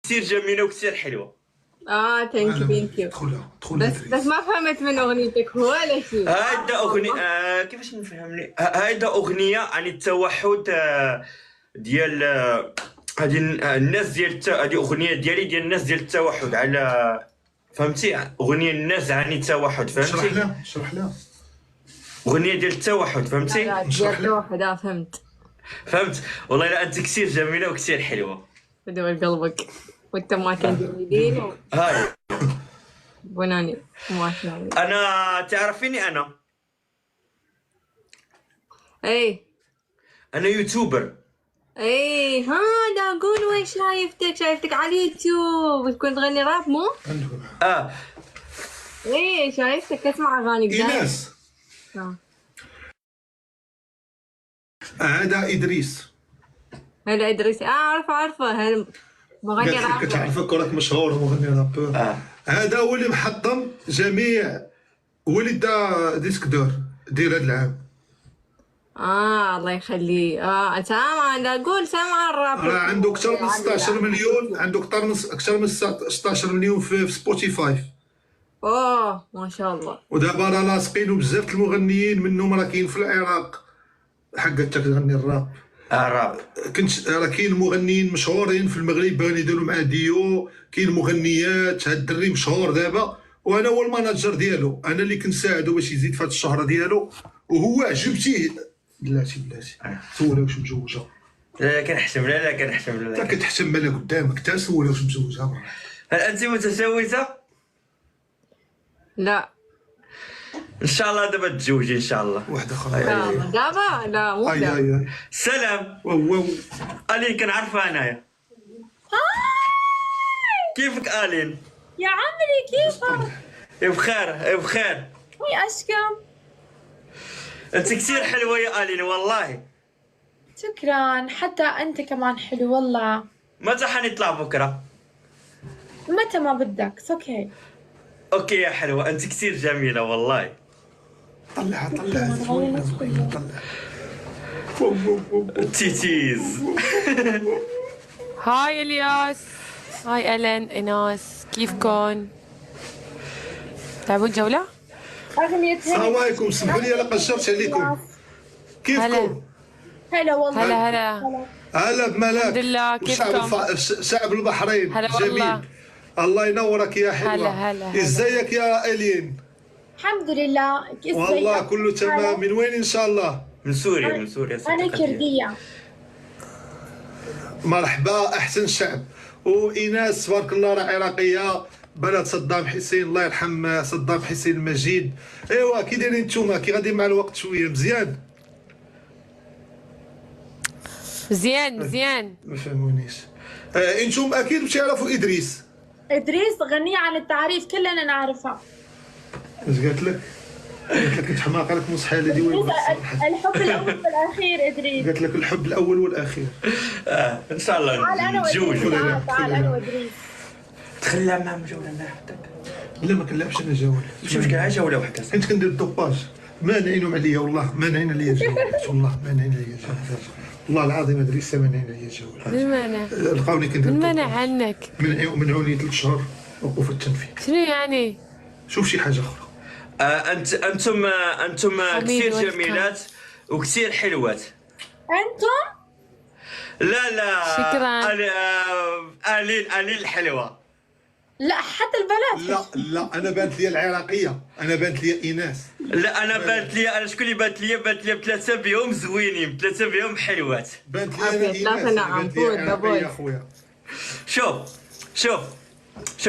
كثير جميله وكثير حلوه. ثانك يو. بس ما فهمت من اغنيتك هو ولا شيء. هيدا اغنيه كيفاش نفهمني، هيدا اغنيه عن التوحد، ديال هذه الناس ديال هذه اغنيه ديالي ديال الناس ديال التوحد، على فهمتي، اغنيه الناس عن التوحد، فهمتي. اشرح لها اغنيه ديال التوحد، فهمتي. ديال التوحد. فهمت والله. لا انت كثير جميله وكثير حلوه. بدور قلبك وانت ما كان جميلين هاي بناني ما شاء الله. انا تعرفيني انا انا يوتيوبر. لا اقول وين شايفتك على اليوتيوب تكون تغني راب مو؟ شايفتك اسمع اغاني قدام. ايناس هذا ادريس. هذا ادريس عارفه هذا مغني راب. كتعرفك وراك مشهور مغني رابور. هذا هو اللي محطم جميع، هو اللي دا ديسك دور ديال هذا العام. الله يخليه. سامع نقول سامع الراب. راه عنده اكثر من 16 مليون، عنده اكثر من 16 مليون في سبوتيفاي. ما شاء الله. ودابا راه لاصقين بزاف المغنيين منهم راه كاين في العراق حقك تغني الراب. راب راه كاين مغنيين مشهورين في المغرب باغيين يديروا مع ديو، كاين مغنيات. هاد الدري مشهور دابا وانا هو الماناجر ديالو، انا اللي كنساعدو باش يزيد في هاد الشهره ديالو، وهو عجبتيه. بلاتي سولها واش مزوجه. لا كنحشم، لا كنحشم، لا انت كتحشم مالك قدامك، تا سولها واش مزوجه. هل انت متزوجه؟ لا ان شاء الله دابا تتزوجي ان شاء الله. واحده اخرى دابا لا مو دابا. سلام الين، كنعرفها انايا. كيفك الين؟ يا عمري كيفك؟ بخير بخير. وي اشكم. انت كثير حلوه يا الين والله. شكرا، حتى انت كمان حلو والله. متى حنطلع بكره؟ متى ما بدك. اوكي يا حلوه، انت كثير جميله والله. طلع تيتيز. هاي الياس، هاي الين، ايناس، كيفكن؟ تلعبون جولة؟ السلام عليكم، سمحوا لي انا قشرت عليكم. كيفكم؟ هلا والله. هلا بملاك. الحمد لله، كيفكم؟ شعب البحرين جميل. الله ينورك يا حلوة. هلا ازيك يا الين؟ الحمد لله. والله كله تمام. من وين ان شاء الله؟ من سوريا. انا كردية. مرحبا، احسن شعب. وايناس تبارك الله راه عراقيه، بلد صدام حسين، الله يرحم صدام حسين المجيد. ايوا كي دايرين نتوما؟ كي غادي مع الوقت شويه؟ مزيان ما فهمونيش. انتم اكيد بتعرفوا ادريس غنية عن التعريف، كلنا نعرفها. اش قالت لك انت حماقه لك مصحى هذه وين؟ الحب الاول والاخير ادريس. قالت لك الحب الاول والاخير. ان شاء الله نتزوجوا. تعال انا وادريس. تخلى مع جوله ناخذك. لا ما كنلعبش انا جوله. شوف كاع جوله وحده. كنت كندير الدوباج، مانعينهم عليا والله، مانعين عليا جوله، والله مانعين عليا جوله، والله العظيم ادريس مانعين عليا جوله. بالمعنى لقاوني كندير بالمعنى عنك. منعوني 3 شهور وقوف التنفيذ. شنو يعني؟ شوف شي حاجه اخرى. انتم كثير جميلات وكثير حلوات. انتم؟ لا شكرا. الين الحلوه. لا حتى البنات. لا انا بانت لي العراقيه، انا بانت لي ايناس. لا انا بانت لي، انا شكون اللي بانت لي بثلاثه بهم زوينين، بثلاثه بهم حلوات. بانت لي انا ايناس. نعم يا خويا. شوف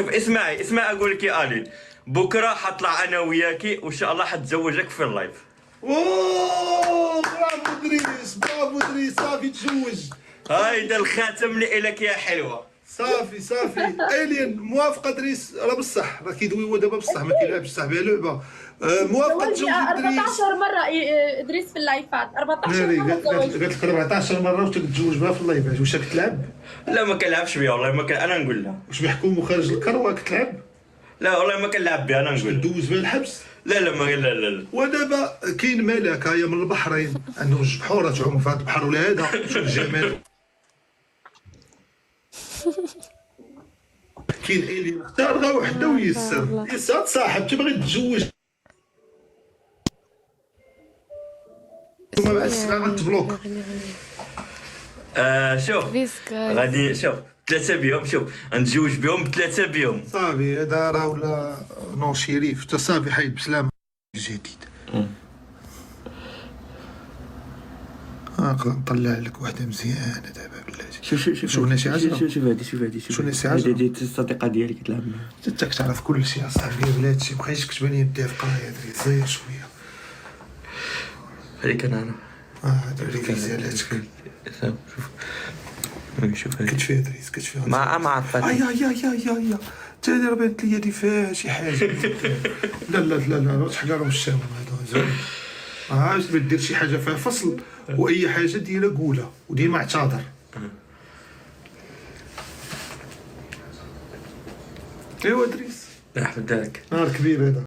اسمعي اقول لك يا الين، بكره حطلع انا وياكي وان شاء الله حتزوجك في اللايف. اوه برافو ادريس صافي تزوج. هايدا الخاتم اللي لك يا حلوه. صافي الين موافقه ادريس، راه بصح راه كيدوي هو دابا بصح ما كيلعبش صح بها لعبه. موافقه تزوج ادريس. 14 مره ادريس في اللايفات، 14 مره قالت لك 14 مره وتتزوج بها في اللايفات. واش كتلعب؟ لا ما كنلعبش بها والله، ما كان انا نقول لها. واش محكوم وخارج الكروه كتلعب؟ لا والله ما كنلعب بها، انا نقول لها. دوز بها الحبس؟ لا. ودابا كاين ملكه هي من البحرين، عندهم جوج بحوره تعوم في هذا البحر ولا هذا. شوف الجمال. كاين اللي اختار غير وحده ويسر يسر صاحب تبغي تتزوج ما بعد السنه غتبلوك. شوف ريسك غادي شوف 3 بيهم، شوف نتزوج بهم 3 بيهم. صافي هذا راه ولا نو شريف تا صافي حيد بسلامه جديد. نقدر نطلع لك وحده مزيانه دابا بلاتي. شوف شي حاجه شوف هادي شوف شي حاجه هادي الصديقه ديالي كتلعب معاها. انت تعرف كل شيء اصاحبي بلاتي بقيتش كتبان يدير القرايه دري زير شويه هذيك انا دري ريزالاتك شوف كتفيه دريس كتفيه ما عرفت. يا تاني راه بانت لي هادي فيها شي حاجه. لا لا لا لا شحال راهم الشام هذا زين عاوز دير شي حاجه فيها فصل واي حاجه ديرها قولها وديما اعتذر. ايوا دريس نحمد لك. نهار كبير هذا.